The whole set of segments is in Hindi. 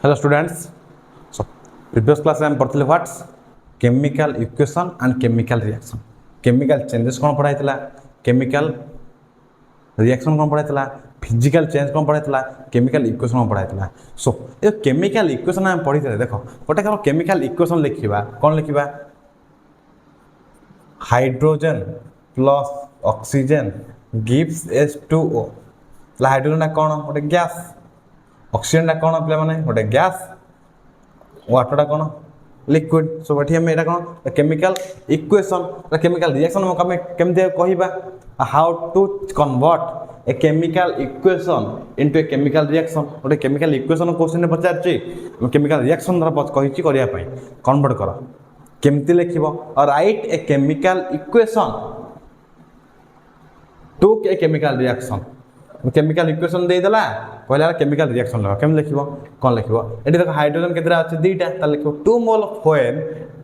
Hello students. So previous class I am पढ़ते what chemical equation and chemical reaction. Chemical changes कौन पढ़ाई थला, chemical reaction कौन पढ़ाई थला, physical change कौन पढ़ाई थला, chemical equation कौन पढ़ाई थला. So ये chemical equation हम पढ़ी थे देखो. गोटे करो chemical equation लिखिबा कौन लिखिबा hydrogen plus oxygen gives H2O. ला hydrogen ना कौन गोटे gas, oxygen ना कौन पिला माने गोटे gas, वाटर कौन लिक्विड. सो बट हम एटा कौन केमिकल इक्वेशन केमिकल रिएक्शन हम केमते कहिबा how to convert a chemical equation into a chemical reaction. गोटे केमिकल इक्वेशन क्वेश्चन पचारछि केमिकल रिएक्शन धर कहिछि करिया पई कन्वर्ट कर केमती लिखिबो और write a chemical equation to a chemical reaction. Chemical equation दे देला कहला केमिकल रिएक्शन लगा केम लिखिबो कोन लिखिबो एटी देखो हाइड्रोजन केतरा अछि दुईटा त लिखिबो 2 mole of when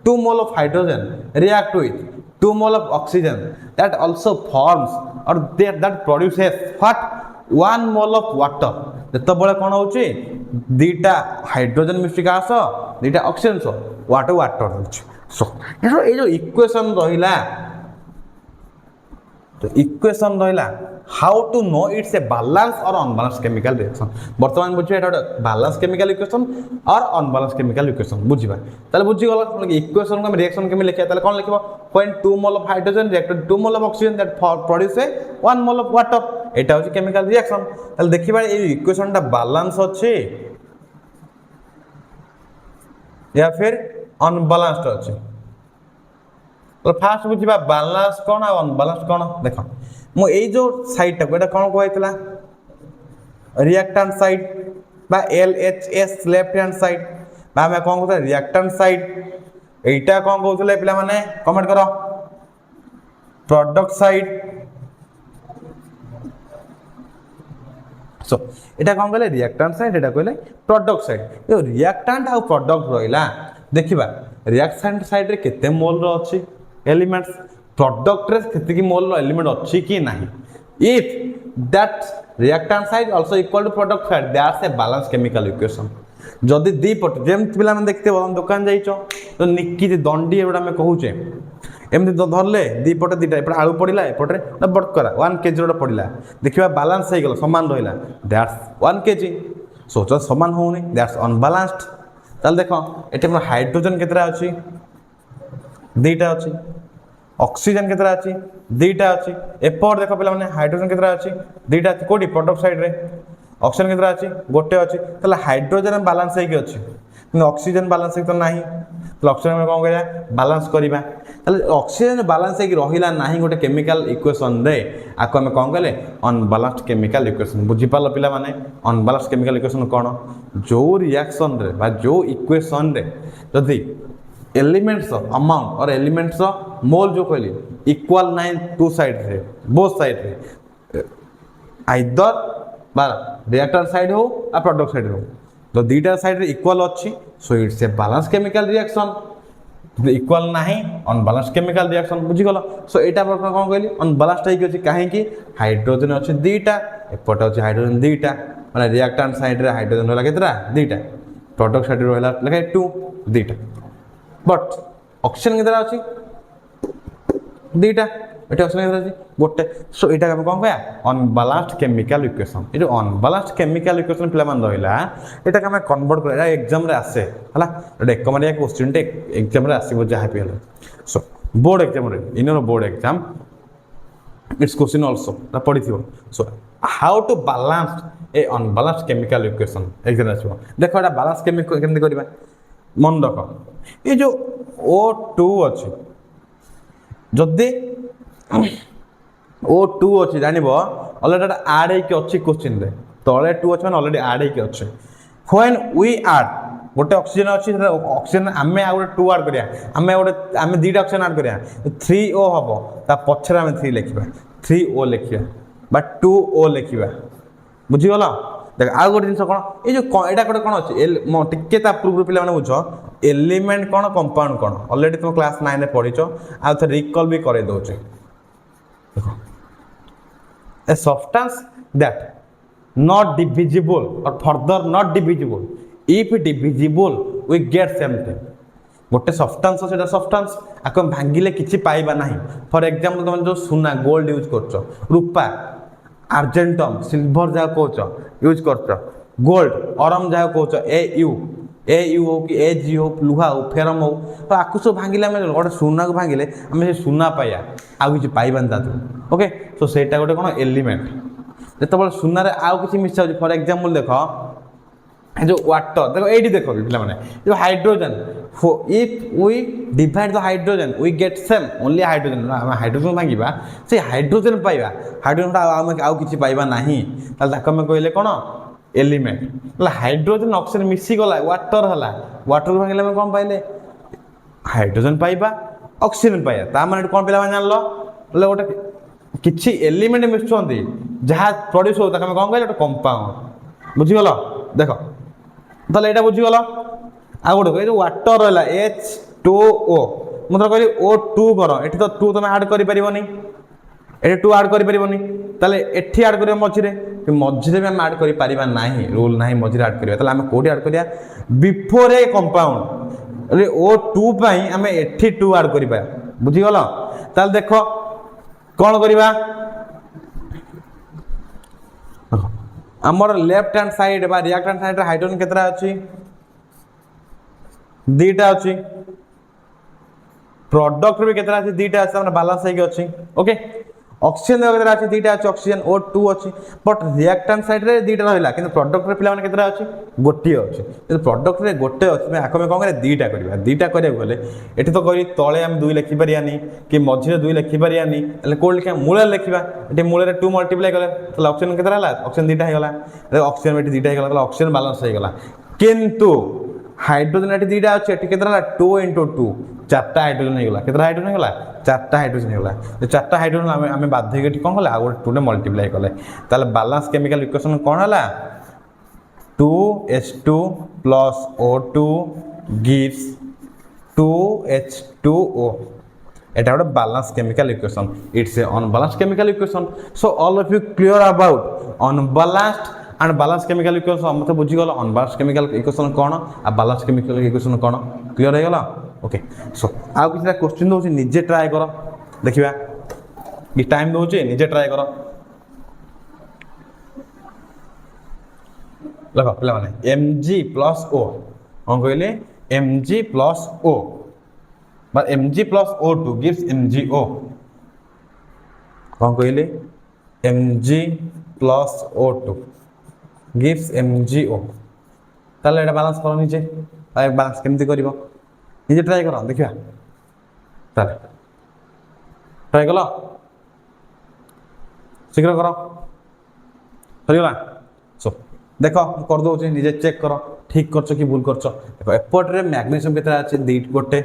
2 mole of hydrogen react with 2 mole of oxygen that also forms और that produces what 1 mole of water. जत बळे कोन होछि दुईटा हाइड्रोजन मिश्रित आस दुईटा ऑक्सीजन सो वाटर वाटर होछि. सो ए जो इक्वेशन रहिला तो इक्वेशन रहिला how to know it's a balance or unbalance chemical reaction. वर्तमान बुझिबा एटा balance chemical equation or unbalance chemical equation बुझिबा ताले बुझि गला इक्वेशन को हम रिएक्शन केमि लिखिया ताले कोन लिखिबो when 2 mole of hydrogen react with 2 mole of oxygen that produce a 1 mole of water. एटा होची केमिकल रिएक्शन. ताले देखिबा ए इक्वेशन टा बैलेंस अछि या फिर अनबैलेंस्ड अछि. तो फास्ट बुझिबा बैलेंस कोन और अनबैलेंस्ड कोन देखो मु ए जो साइड टा कोटा कोन कहैतला रिएक्टेंट साइड बा LHS लेफ्ट हैंड साइड बा मैं कोन कहता रिएक्टेंट साइड एटा कोन कहउतले पिला माने कमेंट करो प्रोडक्ट साइड. सो एटा कोन कहले रिएक्टेंट साइड एटा कहले प्रोडक्ट साइड. यो रिएक्टेंट आ प्रोडक्ट रहिला देखिबा रिएक्टेंट साइड रे केते मोल रो अछि एलिमेंट्स प्रोडक्ट रे केते की मोल रो एलिमेंट अछि कि नाही. If that reactant side also equal to product side that's a balance chemical equation. जदि दी पट जेम पिला मन देखते बदन दुकान जाइछो तो निक्की दंडी एबडा में कहूचे एमति तो धरले दी पट दीटा एपट आळू पडिला एपट रे बट करा 1 केजी रो पडिला देखिबा बैलेंस हे गेलो समान रहिला दैट्स 1 केजी. सो जो समान होउनी दैट्स अनबैलेंस्ड. ताल देखो एटे हमर हाइड्रोजन केतरा अछि दुईटा अछि ऑक्सीजन केतरा अछि दुईटा अछि एपर देखो पिला माने हाइड्रोजन केतरा अछि दुईटा अछि कोडी प्रोडक्ट साइड रे ऑक्सीजन केतरा अछि गोटे अछि तले हाइड्रोजन बैलेंस हे के अछि किंतु ऑक्सीजन बैलेंस हे तो नाही. तो ऑक्सीजन में कोन करिया बैलेंस करिबा तले ऑक्सीजन बैलेंस हे कि रहिला नाही गोटे केमिकल इक्वेशन रे आको हम कोन कहले अनबैलेंस्ड केमिकल इक्वेशन. बुझि पालो पिला माने अनबैलेंस्ड केमिकल इक्वेशन कोन जो रिएक्शन रे बा जो इक्वेशन रे जदी एलिमेंट्स अमाउंट और एलिमेंट्स मोल जो कहली इक्वल नाइन टू साइड रे बोथ साइड रे आइदर बा रिएक्टेंट साइड हो आ प्रोडक्ट साइड हो तो दुईटा साइड रे इक्वल अछि. So it's a balance chemical reaction. Equal नाही अनबैलेंस केमिकल रिएक्शन बुझि गलो. सो एटा पर कोन कहली अनबैलेंस्ड है कि अछि काहे कि हाइड्रोजन अछि दुईटा एपट अछि हाइड्रोजन दुईटा माने रिएक्टेंट साइड रे हाइड्रोजन रहला केतरा दुईटा प्रोडक्ट साइड रे रहला लगे 2 दुईटा बट ऑक्सीजन केतरा अछि दुईटा एटा ऑक्सीजन केतरा अछि गोटे. सो एटा हम कोन कहया अनबैलेंस्ड केमिकल इक्वेशन. ए जो अनबैलेंस्ड केमिकल इक्वेशन पिला मान रहिला एटा हम कन्वर्ट करा एग्जाम रे आसे हला एटा कमारिया क्वेश्चन टे एग्जाम रे आसीबो जहा पे हला. सो बोर्ड एग्जाम रे in board exam it's question also ता पढी थिबो. So how to balance a unbalanced chemical equation exam आसीबो देखो एटा बैलेंस केमिकल केमति करबा मन रख. ये जो O2 अछि जदि O2 अछि जानिबो ऑलरेडी ऐड हे के अछि क्वेश्चन रे तळे 2 अछि माने ऑलरेडी ऐड हे के अछि. व्हेन वी ऐड गोटे ऑक्सीजन अछि ऑक्सीजन आमे आ गोटे 2 ऐड करिया आमे दुईटा ऑक्सीजन ऐड करिया 3O हबो ता पछरे आमे 3 लिखिबा 3O लिखिबा बा 2O लिखिबा बुझि गला. देख आ गोटे जिंस कोन ए जो एटा कोटे कोन अछि मो टिके ता पूर्व पिला माने बुझो एलिमेंट कोन कंपाउंड कोन ऑलरेडी तुम क्लास 9 रे पढिचो आ थ रिकॉल भी करे दोचे. देखो a substance that not divisible or further not divisible if divisible we get same thing गोटे सब्सटेंस से सब्सटेंस आपको भांगिले किसी पाइबा ना फॉर एग्जांपल तुम जो सुना गोल्ड यूज कर रूपा आर्जेंटम सिल्वर जहाँ कौच यूज कर गोल्ड अरम जहाँ कौच ए यू हो कि ए जी हो लुहा हो फेरम हो तो आपको सब भांगिले आम गोटे सुना को भांगिले आम से सुना पाइया आउ कि पाइबानी ता ओके तो सेटा गोटे कौन एलिमेंट जो सुनार आउ कि मिसा फॉर एग्जांपल देख जो वाटर देखो ये देख पे जो hydrogen if we divide the hydrogen we get same only hydrogen hydrogen भांगा से हाइड्रोजन पाइबा हाइड्रोजन आउ कि पाइबा ना आम कहले कौन एलिमेंट हाइड्रोजन ऑक्सीजन मिसीगला वाटर है वाटर भांगे कौन पाइले हाइड्रोजन पाइबा ऑक्सीजन पाइबा ता माने कौन पे जान लो गोटे किसी एलिमेंट मिशुंट जहाँ प्रोड्यूस हो कौन कहले गोटे कंपाउंड बुझीगल देख ताले यहाँ बुझीगल आ गोटे जो वाटर रहा H2O मुझे कहली O2 कर ये तो 2 तुम आड कर ये 2 आड कर ताले एठी आड कर मझे भी आम आड कर रूल ना मझे आड कर आम कौटी आड करिया बिफोर ए कंपाउंड O2 पाई आम एठी 2 आड कर बुझीगल ताले देख कौन करवा आमर लेफ्ट हैंड साइड बा रिएक्ट हैंड साइड हाइड्रोजन केतरा अछि दीटा अछि प्रोडक्ट भी केतरा अछि दीटा अछि हमने बैलेंस है कि अछि ओके ऑक्सीजन केतरा अछि दीटा अछि ऑक्सीजन O2 अछि बट रिएक्टेंट साइड रे दीटा रहला किंतु प्रोडक्ट रे पिला माने केतरा अछि गोटी अछि किंतु प्रोडक्ट रे गोटे अछि मैं आको में कोन करे दीटा करबा गले एठी तो करी तळे हम 2 लिखि परियानी कि मझिरे 2 लिखि परियानी एले कोड लिखा मूले लिखिबा एठी मूले रे 2 मल्टीप्लाई गले तो ऑक्सीजन केतरा हला ऑक्सीजन दीटा हे गला ऑक्सीजन एठी दीटा हे गला तो ऑक्सीजन बैलेंस हे गला किंतु हाइड्रोजन एठी दीटा अछि एठी केतरा 2 * 2 चारटा हाइड्रोजन हे गला केतरा हाइड्रोजन हे गला चारटा हाइड्रोजन हे गला तो चारटा हाइड्रोजन आमे बाध्य के कोन हला आ गोटे 2 ने मल्टीप्लाई कले ताले बैलेंस केमिकल इक्वेशन कोन हला 2H2 plus O2 gives 2H2O এটা একটা balance chemical equation. It's a unbalanced chemical equation. So all of you clear about unbalanced and balanced chemical equation. मते बुझी गलो unbalanced chemical equation कोन आ balanced chemical equation कोन क्लियर हे गला ओके सो आ किछटा क्वेश्चन दोछि निजे ट्राई करो देखिबा ये टाइम दोछि निजे ट्राई करो लगा पिला माने Mg+O हम कहले Mg+O but Mg+O2 gives MgO कौन कहले Mg+O2 gives MgO ताले एटा बैलेंस करो नीचे आ बैलेंस केमती करिवो नीचे ट्राई करो देखिबा ताले ट्राई करो शीघ्र करो सरीगला सो देखो कर दो निजे चेक करो ठीक करछो कि भूल करछो देखो एपोर्ट रे मैग्नीशियम केतरा अछि गोटे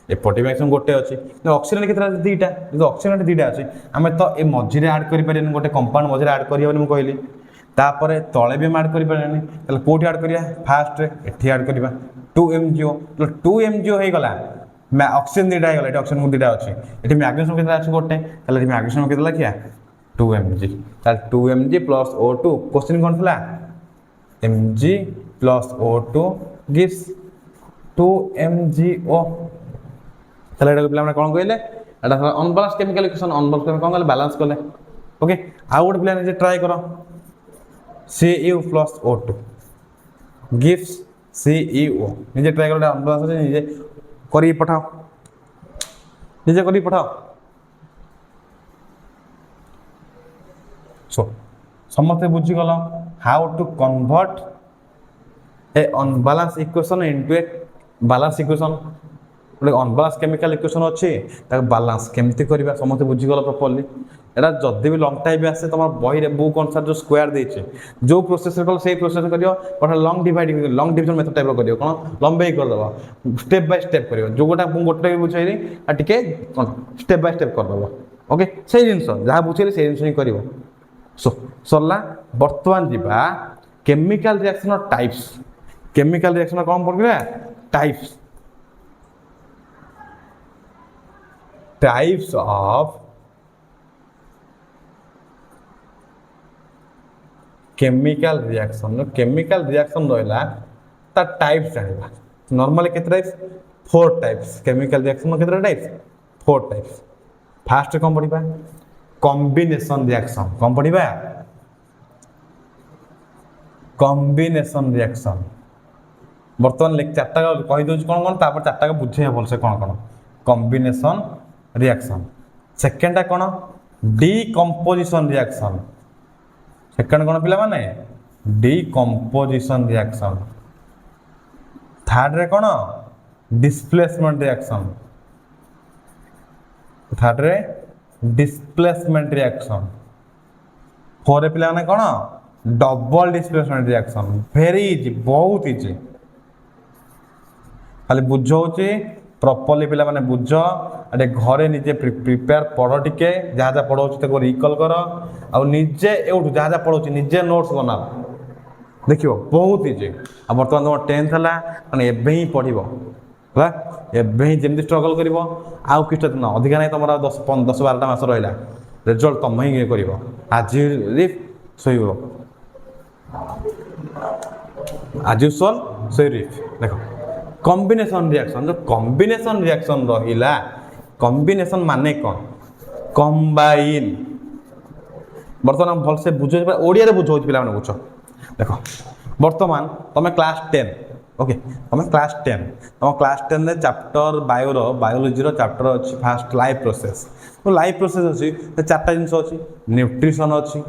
एपोर्ट मैग्नीशियम गोटे अछि ऑक्सीजन केतरा अछि दीटा जो ऑक्सीजन दीटा अछि हमें तो ए मझी रे ऐड करि परियन गोटे कंपाउंड मझी रे ऐड करियबनी म कहली तापरे तळे भी ऐड करि परियनी तले कोठी ऐड करिया फास्ट रे एठी ऐड करिबा 2mgo तो 2mgo हे गला मैं ऑक्सीजन दीटा हे गला एठी ऑक्सीजन दीटा अछि एठी मैग्नीशियम केतरा अछि गोटे तले मैग्नीशियम केतला किया 2mg ताल 2mg plus O2 क्वेश्चन कोन थला Mg+O2 gives 2mgo ताले एटा पिला माने कोन कहले एटा unbalance chemical equation unbalance chemical कोन कहले बैलेंस करले ओके आ गोटे पिला जे ट्राई करो Cu+O2 gives CeO निजे ट्राई करो अनबैलेंस निजे करी पठाओ निजे करी पठाओ सो समझते बुझी गल how to convert a unbalance equation into a balance equation गोटे अनबैलेंस केमिकल इक्वेशन अच्छी बैलेंस केमती करवा समझते बुझी गल प्रॉपर्ली एटा जदि भी लॉन्ग टाइप आसे तुम बही रे बुक अनुसार जो स्क्वायर देछे जो प्रोसेस कल से प्रोसेस करियो गोटे लॉन्ग डिविजन मेथड टाइप करियो कोन लंबे कर दबो स्टेप बाय स्टेप करियो जो गोटा गोटे बुझाइली आ टिके कोन स्टेप बाय स्टेप कर दबो ओके सही जिंस जहां बुझेली सही जिंस ही करियो सो सरला वर्तमान जीवा chemical reaction types chemical reaction कौन पढ़ा टाइप्स ऑफ केमिकल रिएक्शन रहा ता टाइप्स जानिबा नॉर्मली केते टाइप्स 4 टाइप्स केमिकल रिएक्शन में केते टाइप्स 4 टाइप्स फास्ट कौन पढ़िबा कॉम्बिनेशन रिएक्शन कौन पढ़िबा कॉम्बिनेशन रिएक्शन बर्तमान लेक चारटा कहि दोछ कोन कोन तापर चारटा के बुझे बोल से कोन कोन कॉम्बिनेशन रिएक्शन सेकंड कोन डीकंपोजिशन रिएक्शन सेकंड कोन पिला माने डीकंपोजिशन रिएक्शन थर्ड रे कोन डिस्प्लेसमेंट रिएक्शन थर्ड रे डिस्प्लेसमेंट रिएक्शन फोर रे पिला माने कोन double displacement reaction very easy बहुत इजी खाली बुझौची प्रॉपर्ली पिला माने बुझ अरे घरे निजे प्रिपेयर पढ़ टिके जहाँ जहाँ पढ़ाऊँ ताको रिकल कर आ निजे एवठू जहाँ जहाँ पढ़ाऊँ निजे नोट्स बना देखियो बहुत इजी आ बर्तमान तुम 10th है मैंने एवं ही पढ़ है एवं ही जमी स्ट्रगल कर आउ कि दिन अधिका नहीं तुम 10-12 मास रहा रिजल्ट तुम ही कर आज शोब आज यूजुअल सो रिफ देख कॉम्बिनेशन रिएक्शन जो कॉम्बिनेशन रिएक्शन रहिला कॉम्बिनेशन माने कौन कंबाइन बर्तमान भल से बुझ ओडिया रे बुझ पिला माने बुझ देख बर्तमान तुम क्लास 10 ओके तुम क्लास 10 तुम क्लास 10 रे चैप्टर बायोलॉजी रो चैप्टर अछि फास्ट लाइफ प्रोसेस तो लाइफ प्रोसेस अछि चारटा जिंस अछि न्यूट्रिशन अछि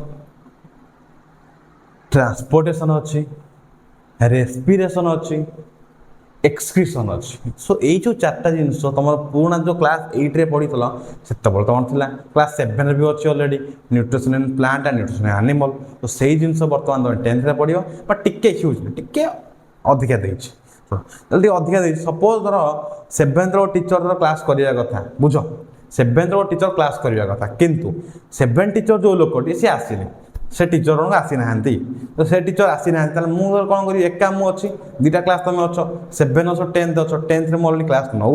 ट्रांसपोर्टेशन अच्छी रेस्पिरेशन अच्छी एक्सक्रीशन अच्छी सो ये जो चार्टा जिनस तुम पुराना जो क्लास 8 रे पढ़ी से तुम क्लास 7 भी अच्छी already nutrition in plant and nutrition in animal तो सही जिनस बर्तमान तुम 10th रे पढ़ बट टिके ह्यूज टिके अधिका देछि जल्दी अधिका देछि सपोज धर 7th रो टीचर धर क्लास करिया कथा बुझ 7th रो टीचर क्लास करिया कथा किंतु 7 टीचर जो लोकटी से आसिले से टीचर आसी ना तो से टीचर आसी ना मुझे कौन करी एका मु अच्छी दुटा क्लास तुम अच्छ 7 अच्छ 10th अच्छ 10th रे मोर क्लास नौ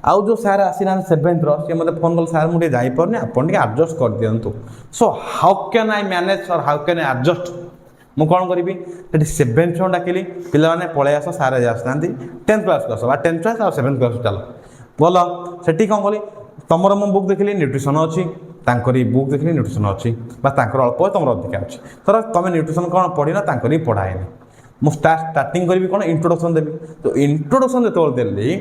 आउ जो सार आसी ना 7th सी मतलब फोन कल सार मुझे जापारे आप एडजस्ट कर दिंतु so how can I manage or how can I adjust मु कौन करी 7th डाकिली पिला माने पळे आस सार आसना 10th क्लास आस 10th क्लास और 7th क्लास चलो बोल से कौन कली तुमर मु बुक देखिली न्यूट्रिशन अच्छी तांकरी बुक देखिली न्यूट्रिशन अच्छी अल्प तुम अधिका अच्छी तर तुम न्यूट्रिशन कौन पढ़ना तांकरी पढ़ाएनि मुझे स्टार्टिंग करी कौन इंट्रोडक्शन देवी तो इंट्रोडक्शन जो देली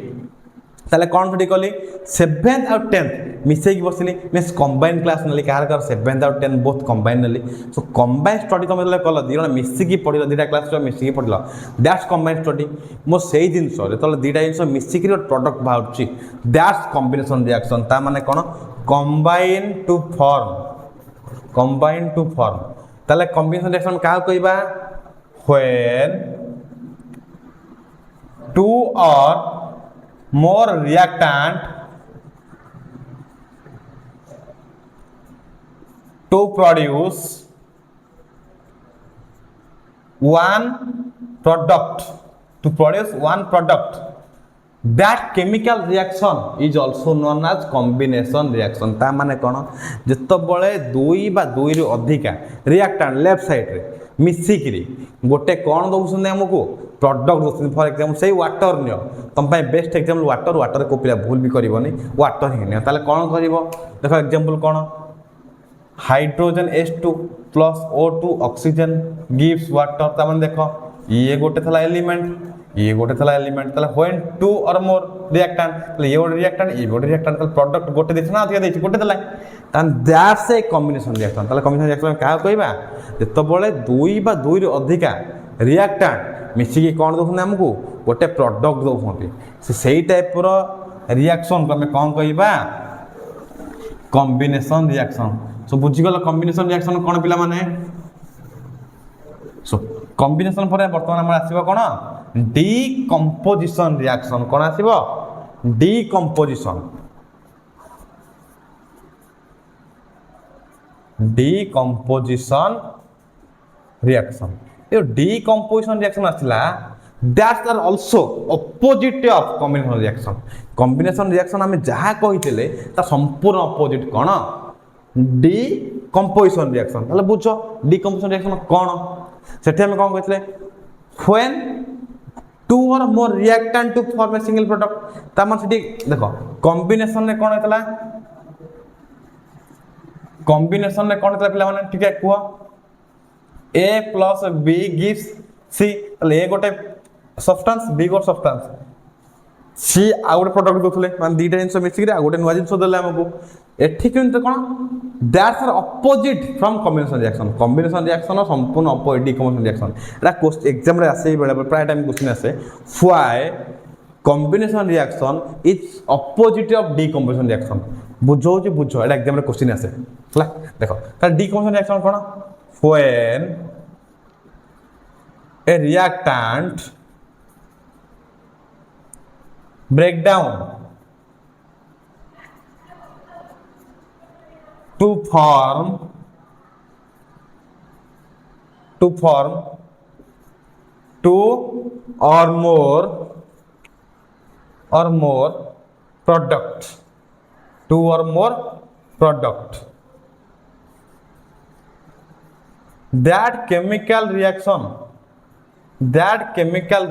ताले कौन पढ़ी कली 7th और 10th मिसेक बसली मीन्स कंबाइन क्लास नेली कार 7th और 10th बोथ कंबाइन नेली सो कंबाइन स्टडी तुम जो कल दी मिसिकी पढ़ दुटा क्लास मिसिकी पढ़ल दैट्स कंबाइन स्टडी मो से जिनस जो दुटा जिन मिसिक प्रोडक्ट बाहर दैट्स कॉम्बिनेशन रिएक्शन ता माने कौन कंबाइन टू फॉर्म ताले कॉम्बिनेशन रिएक्शन क्या कहबा व्हेन टू और more reactant to produce one product that chemical reaction is also known as combination reaction ता माने कोन जत्तो बळे दुई बा दुई रो अधिका रिएक्टेंट लेफ्ट साइड रे मिसिकिरी गोटे कौन दौरान आमको प्रडक्ट दौरान फॉर एग्जांपल से वाटर नियो तुम बेस्ट एग्जांपल वाटर को पिला भूल भी करनी वाटर ही नियो ताले कौन कर देख एग्जांपल कौन hydrogen H2 plus O2 oxygen gives water ता माने देख ये गोटे थला एलिमेंट ये गोटे थला एलिमेंट ताले व्हेन टू और मोर रिएक्टेंट ताले ये गोटे रिएक्टेंट ताले प्रोडक्ट गोटे देछ ना अधिक देछ गोटे थला तान दैट्स ए कॉम्बिनेशन रिएक्शन ताले कॉम्बिनेशन रिएक्शन का कहबा जत्तो बळे दुई बा दुई रो अधिका रिएक्टेंट मिसिकी कौन दौरान आमको गोटे प्रडक्ट दौरान से टाइप रिएक्शन को आम कौन कहबा कॉम्बिनेशन रिएक्शन सो बुझीगल कॉम्बिनेशन रिएक्शन कौन पिला माने सो कॉम्बिनेशन पर वर्तमान आम आसीबो कौन डीकंपोजिशन रिएक्शन कौन आसीबो डीकंपोजिशन रिएक्शन ये डीकंपोजिशन रिएक्शन आसला that's are also opposite of combination reaction आम जहाँ कही ता संपूर्ण ऑपोजिट कौन डीकंपोजिशन रिएक्शन ताले बुझ डीकंपोजिशन रिएक्शन कौन सेठी हम कौन कहते when or more reactant to form a single product तामान सेठी देखो कॉम्बिनेशन ने कोन हेतला कॉम्बिनेशन ने कोन हेतला पिला माने ठीक है कुआ A plus B gives C तले A गोटे सब्सटेंस B गोटे सब्सटेंस C आ गोटे प्रोडक्ट दोथले माने दीटा जिंस मिक्स करे आ गोटे नुवा जिंस देला हमको एठी किंतु कोन that's are opposite from combination reaction संपूर्ण अपोजिट डिकम्पोजिशन रिएक्शन एटा क्वेश्चन एग्जाम रे आसे बेले प्राय टाइम क्वेश्चन आसे why combination reaction is opposite of decomposition reaction बुझो एटा एग्जाम रे क्वेश्चन आसे हला देखो त डिकम्पोजिशन रिएक्शन कोन when a reactant break down to form two or more product two or more product that chemical reaction or that chemical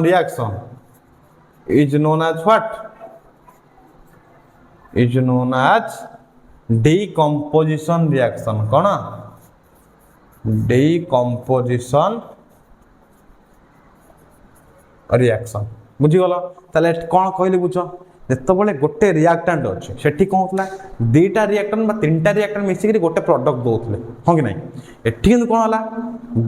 reaction is known as what? Is known as decomposition reaction. कौन? Decomposition reaction. बुझी गलो ताले कौन कहली बुझ जेतबले गोटे रिएक्टेंट अछि सेठी कोन होतला दुईटा रिएक्टेंट बा तीनटा रिएक्टेंट मिसी के गोटे प्रोडक्ट दोथले हो कि नहीं एठी किंतु कोन होला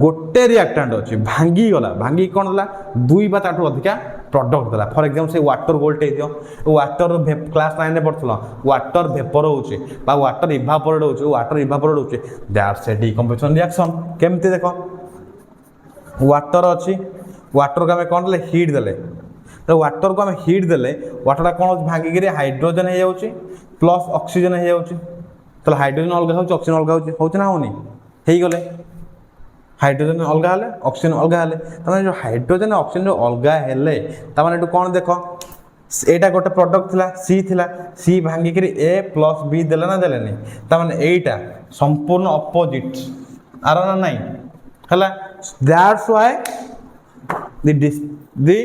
गोटे रिएक्टेंट अछि भांगी गला भांगी कोन होला दुई बा ताठू अधिका प्रोडक्ट देला फॉर एग्जांपल से वाटर वोल्टेज दियो वाटर क्लास 9 रे पढथलो वाटर वेपर होउची बा वाटर इवापोरेट होउची दैट्स ए डिकम्पोजिशन रिएक्शन केमती देखो वाटर अछि वाटर का में कोन ले हीट देले तो वाटर को हम हीट देले वाटर कौन भांगी गिरे हाइड्रोजन हो जाउची प्लस ऑक्सीजन हो जाउची तो हाइड्रोजन अलग होउची ऑक्सीजन अलग होउची ना होनी हेई गले हाइड्रोजन अलग हले ऑक्सीजन अलग हले तमाने जो हाइड्रोजन ऑक्सीजन जो अलग हेले तमाने एटू कोन देखो एटा गोटे प्रोडक्ट थिला सी भांगी गिरे A plus B देला ना देलेनी तमाने एटा संपूर्ण अपोजिट आर ना नहीं हला that's why the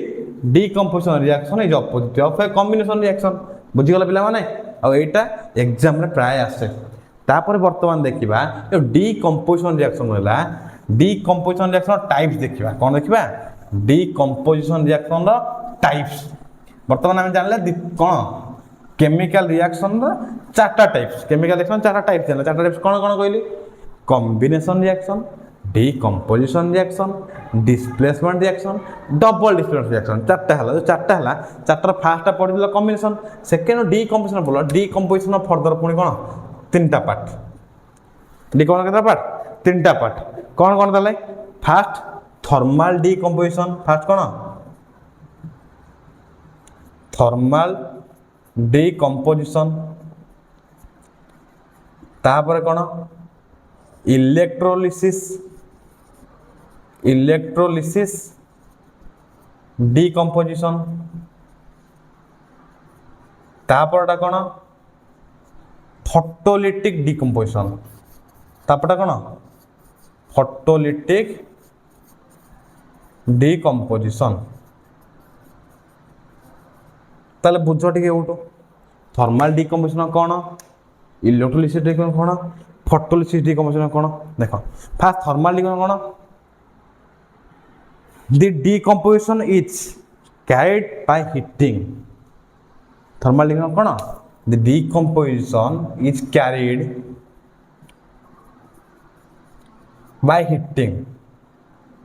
decomposition reaction is opposite of a combination reaction बुझी गला पिला माने आ एटा एग्जाम रे प्राय आसे तापर वर्तमान देखिबा जो decomposition reaction होला decomposition reaction टाइप्स देखिबा कोन देखिबा decomposition reaction रो टाइप्स वर्तमान हम जानले कोन केमिकल रिएक्शन रो चारटा टाइप्स केमिकल रिएक्शन चारटा टाइप्स जानले चारटा टाइप्स कोन कोन कहली combination reaction decomposition reaction displacement reaction double displacement reaction चारटा हला चारटा फर्स्ट पढिला कॉम्बिनेशन सेकंड decomposition बोला decomposition फर्दर पुनी कोन तीनटा पार्ट decomposition केतना पार्ट तीनटा पार्ट कोन दले फर्स्ट थर्मल decomposition फर्स्ट कोन थर्मल decomposition तापर कोन इलेक्ट्रोलिसिस डिकम्पोजिशन तापरटा कोन फोटोलिटिक डिकम्पोजिशन तापरटा कोन फोटोलिटिक डिकम्पोजिशन ताले बुझो टिके उठो थर्मल डिकम्पोजिशन कोन इलेक्ट्रोलिसिस डिकम्पोजिशन कोन फोटोलिसिस डिकम्पोजिशन कोन देखो first thermal decomposition cone the decomposition is carried by heating thermal decomposition cone the decomposition is carried by heating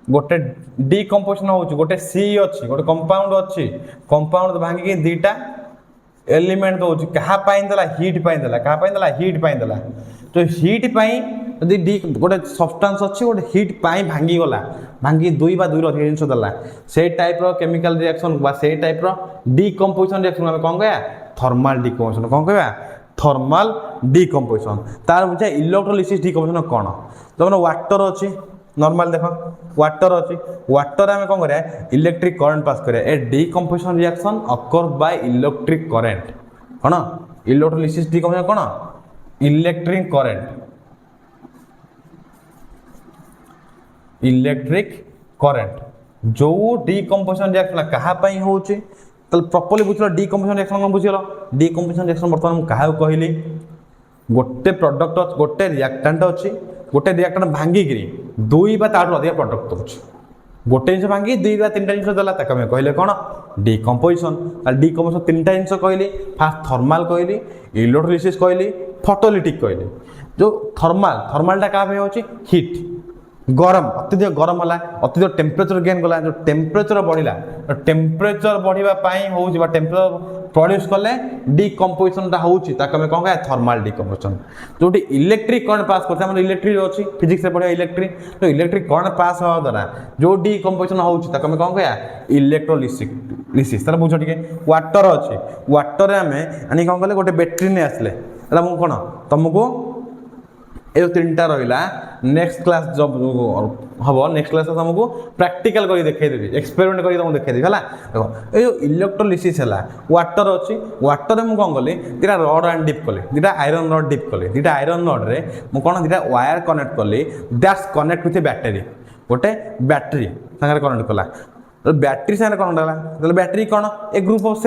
गोटे decomposition होउची गोटे C अछि गोटे कंपाउंड अछि कंपाउंड भांगी के दीटा एलिमेंट दोउची कहा पाइन देला हीट पाइन देला तो हीट पाइन यदि गोटे सब्सटेंस अछि गोटे हीट पाई भांगी गला भांगी दुई बा दुई अधिक जिंस देला से टाइप रो केमिकल रिएक्शन बा से टाइप रो डिकम्पोजिशन रिएक्शन हम कोन कहया थर्मल डिकम्पोजिशन कोन कहया थर्मल डिकम्पोजिशन तार बुझा इलेक्ट्रोलिसिस डिकम्पोजिशन कोन तो वाटर अछि नॉर्मल देखो वाटर अछि वाटर हम कोन करया इलेक्ट्रिक करंट पास करया a decomposition reaction occur by electric current कोन इलेक्ट्रोलिसिस डिकम्पोजिशन कोन इलेक्ट्रिक करंट जो डिकम्पोजिशन रिएक्शन कहा होची प्रॉपर्ली बुझल डिकम्पोजिशन रिएक्शन कौन बुझीगल डिकम्पोजिशन रिएक्शन बर्तमान क्या कहली गोटे प्रोडक्ट गोटे रिएक्टेंट अच्छी गोटे रिएक्टेंट भांगिकी दुई बा ताठू अधिक प्रोडक्ट दूसरी गोटे जिन भांगी दुई बा तीन जिन देला कहले कौन डिकम्पोजिशन डिकम्पोजिशन तीन जिन कहली फास्ट थर्माल कहली इलेक्ट्रोलिसिस कहली फोटोलिटिक कहली जो थर्माल थर्मालटा क्या होची हिट गरम अत्यधिक गरम है अत्यधिक टेम्परेचर गेन गला जो टेम्परेचर बढ़ला टेम्परेचर बढ़ापी हूँ टेम्परेचर प्रोड्यूस कले डिकम्पोजिशनटा होची कौन कह थर्माल डिकम्पोजिशन जो इलेक्ट्रिक करंट पास करते इलेक्ट्रिक अच्छी फिजिक्स पढ़ा इलेक्ट्रिक तो इलेक्ट्रिक करंट पास हवा द्वारा जो डिकम्पोजिशन होची कौन कह इलेक्ट्रोलिसिस तार बुझ टे वाटर अच्छी वाटर आम आनी कौन कले गोटे बैटेरी नहीं आसले कौन तुमको ये तीन टा रहा नेक्स्ट क्लास जब हम नेक्स्ट क्लास तुमको प्रैक्टिकल कर देखदेवी एक्सपेरिमेंट कर तुमको देखदेवी है देखो ये जो इलेक्ट्रोलिसिस है वाटर अच्छी वाटर में कौन कली दुटा रड आन डिप कली दुटा आयरन रड डिप कली दुटा आयरन रड रे मु कौन दुटा वायर कनेक्ट कली दैट्स कनेक्ट विथ बैटेरी गोटे बैटेरी सागर कनेक्ट कला बैटेरी सागर कौन रहा बैटेरी कौन ए ग्रुप ऑफ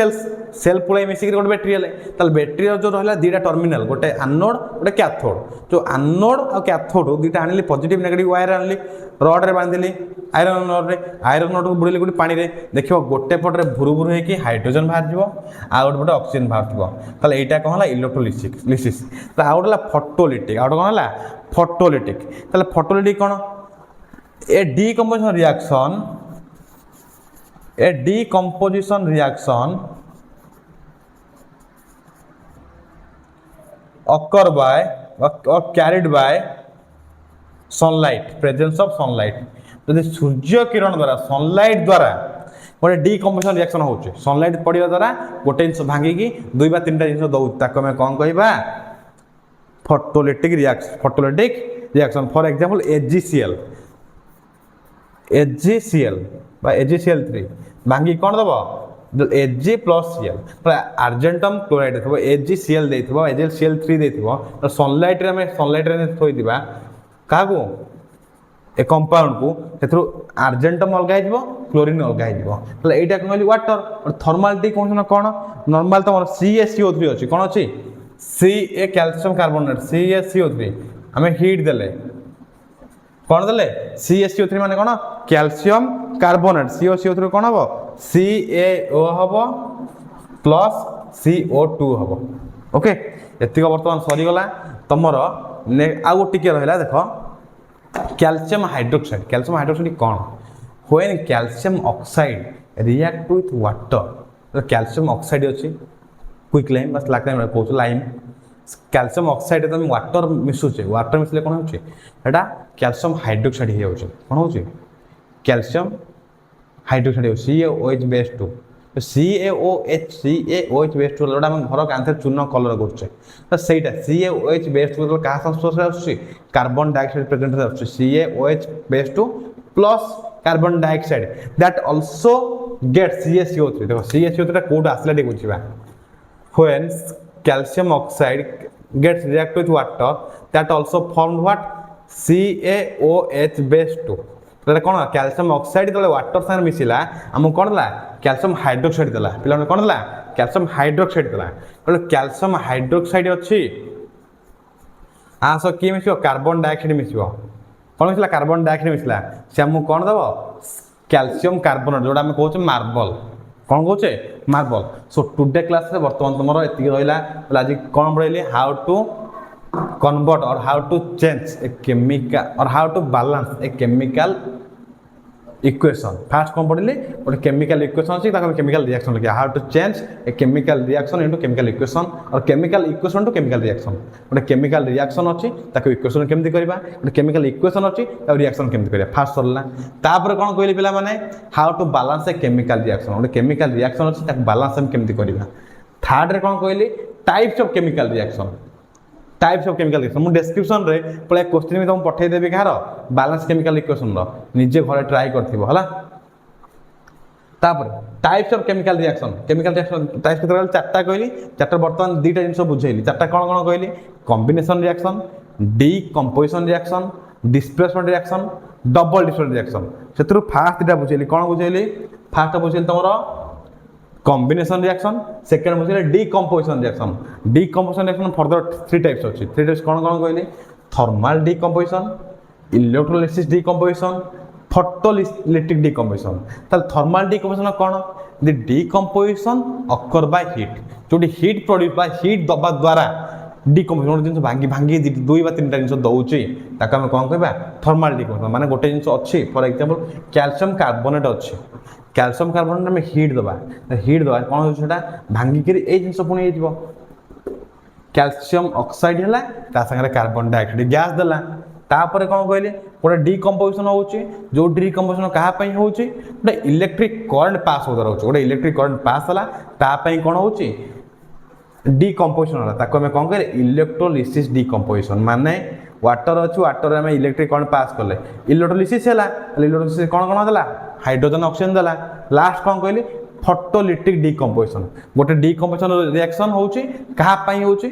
सेल पुलाई मिसिक गोटे बैटेरी है बैटेरी जो रहा दुटा टर्मिनाल गोटे आनोड गोटे कैथोड जो आनोड और कैथोड दुटा आनी पॉजिटिव नेगेटिव वायर आनी रड रे बांधिली आयरन रड रे आयरन रड को बुड़ेली गोटे पानी रे देखियो गोटे पटे भुरु भुरु होकी हाइड्रोजन बाहर जीवो आ गोटे पटे ऑक्सीजन बाहर जीवो ताले एटा कौन होला इलेक्ट्रोलिसिस तो आ गोटे फोटोलिटिक आ गोटे कौन होला फोटोलिटिक ताले फोटोलिटिक कौन a decomposition reaction a decomposition reaction occur by or carried by sunlight presence of sunlight यदि सूर्य किरण द्वारा सनलाइट द्वारा गोटे डिकम्पोजिशन रिएक्शन होचे सनलाइट पड़िया द्वारा गोटे जिन भांगिकी दुई बा तीन जिन दौ ताको मैं कौन कहबा photolytic reaction for example A G C L बा AgCl3 भांगी कौन दब Ag plus Cl argentum chloride देखो AgCl देथिबो AgCl3 देथिबो तो सनलाइट रे सनलाइट रे थोई दिबा कागो ए कंपाउंड को सेथरो आर्जेंटम अलगा हिजबो क्लोरीन अलगा हिजबो तो एटा कहली वाटर और थर्मालिटी कोन कोन नॉर्मल तमर CaCO3 अछि कोन अछि Ca कैल्शियम कार्बोनेट CaCO3 हमें हीट देले कौन देले CaCO3 माने कौन कैल्शियम कार्बोनेट CaCO3 कौन हम CaO हम प्लस CO2 हम ओके एतिक बर्तमान सरीगला तुमर आउ टिके रहा देख कैल्शियम हाइड्रोक्साइड कौन when calcium oxide react with water calcium oxide अच्छी क्विक लाइम बस लाइम कहूँ लाइम कैल्शियम ऑक्साइड तुम वाटर मिसुचे वाटर मिसले कौन होटा कैल्शियम हाइड्रोक्साइड हो कौन हो calcium hydroxide CaOH base 2 CaOH base 2 जोटा घर कांथे चूर्ण कलर करुचे तो सहीटा CaOH बेस 2 क्या संस्पर्श आसुची कार्बन डाइऑक्साइड प्रेजेंट आसुची CaOH base 2 plus carbon dioxide that also get CaCO3 देखो CaCO3 कोड आसला टे बुझिबा when calcium oxide gets react with water that also formed what CaOH base 2 तो कौन कैल्शियम ऑक्साइड जो वाटर साथ मिसिला आमको कौन देला कैल्शियम हाइड्रोक्साइड देला पिला कौन देला कैल्शियम हाइड्रोक्साइड देला तो कैल्शियम हाइड्रोक्साइड अच्छी आस किए मिस कार्बन डाइऑक्साइड मिस कौन मिसला कार्बन डाइऑक्साइड मिसला से आमको कौन दब कैल्शियम कार्बोनेट जोटा आम कहूँ मार्बल कौन कहे मार्बल सो टुडे क्लास बर्तमान तुम रहा आज कौन पढ़ेली how to convert or how to change a chemical or how to balance a chemical equation fast कौन पढ़ी गोटे केमिकल इक्वेशन अच्छी केमिकल रिएक्शन लिखा how to change a chemical reaction into chemical equation or chemical equation to chemical reaction गोटे केमिकल रिएक्शन अच्छी इक्वेशन केमती करवा गोटे केमिकल इक्वेशन अच्छी रिएक्शन केमती करवा फास्ट सरला तापर कौन कहली पिला माने how to balance a chemical reaction गोटे केमिकल रिएक्शन अच्छी बैलेंस हम केमती करवा थर्ड रे कौन कहली टाइप्स ऑफ केमिकल रिएक्शन मुझे डिस्क्रिप्शन रे पळे क्वेश्चन भी तुमको पठे देबी कहार बैलेंस केमिकल इक्वेशन रो निजे घरे ट्राई करथिबो हला तापर types of chemical reaction types केतरा चारटा कहली चारटा वर्तमान दुईटा जिंस बुझेली चारटा कौन कौन कहली combination reaction decomposition reaction displacement reaction double displacement reaction से फास्ट दुटा बुझेली कौन बुझेली फास्ट बुझेली तुम कॉम्बिनेशन रिएक्शन सेकेंड बुझेली decomposition reaction decomposition reaction further 3 types अच्छी 3 टाइप्स कौन कौन कहली thermal decomposition electrolysis decomposition photolytic decomposition ताल थर्माल डिकम्पोजिशन कौन the decomposition occur by heat जो हीट प्रोड्यूस बाय हीट दबा द्वारा डिकम्पोजिशन गोटे जिन भांगी भांगी 2 ବା 3टा जिन दौचे ताको आम कौन कह थर्माल डिकम्पोजिशन माने गोटे जिन अच्छी फॉर एग्जांपल कैल्शियम कार्बोनेट अच्छी कैल्शियम कार्बोनेट आम हीट दबा कौन हो भांगिक ये जिन पुणी हो कैल्शियम ऑक्साइड है सागर कार्बन डाइऑक्साइड गैस देला तापर कौन कहले गोटे डिकम्पोजिशन होची जो डिकम्पोजिशन कहापाई होची गोटे इलेक्ट्रिक करंट पास होता रहुची गोटे इलेक्ट्रिक करंट पास होला तापाई कौन होची डिकम्पोजिशन होला ताको हमें कौन कहले इलेक्ट्रोलिसिस डिकम्पोजिशन माने वाटर अच्छी वाटर में इलेक्ट्रिक करंट पास कले इलेक्ट्रोलिसिस है इलेक्ट्रोलिसिस कौन कौन देला हाइड्रोजन ऑक्सीजन देला लास्ट कौन कहली फोटोलिटिक डिकम्पोजिशन गोटे डिकम्पोजिशन रिएक्शन होची कहापाई होची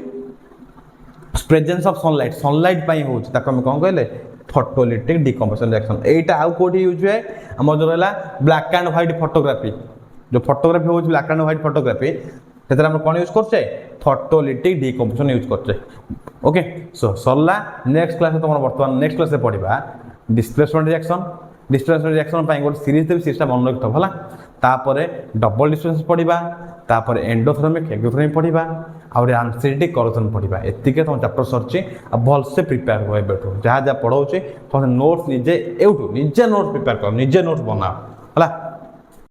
प्रेजेंस ऑफ सनलाइट पाई होची ताको हम कौन कहले फोटोलिटिक डिकम्पोजिशन रिएक्शन एटा आउ कोठी यूज है हम जो रहला ब्लैक एंड व्हाइट फोटोग्राफी जो फोटोग्राफी होची ब्लैक एंड व्हाइट फोटोग्राफी तेतर हम कौन यूज करछे फोटोलिटिक डिकम्पोजिशन यूज करछे ओके सो सरला नेक्स्ट क्लास तुम वर्तमान नेक्स्ट क्लास पढ़ा डिस्प्लेसमेंट रिएक्शन पाई गोटे सीरीज देवी सीरीजटा मन रखिथ होला तापर डबल डिस्प्लेसमेंट पढ़ा तापर एंडोथर्मिक एक्सोथर्मिक पढ़ा आउे आंसरेटिक करेक्शन पढ़ा एतिके तुम चैप्टर सरची भलसे प्रिपेयर हो एबेठू जहाँ जहाँ पढ़ाऊँ तुम नोट्स निजे एवठू निजे नोट्स प्रिपेयर कर निजे नोट्स बनाओ है।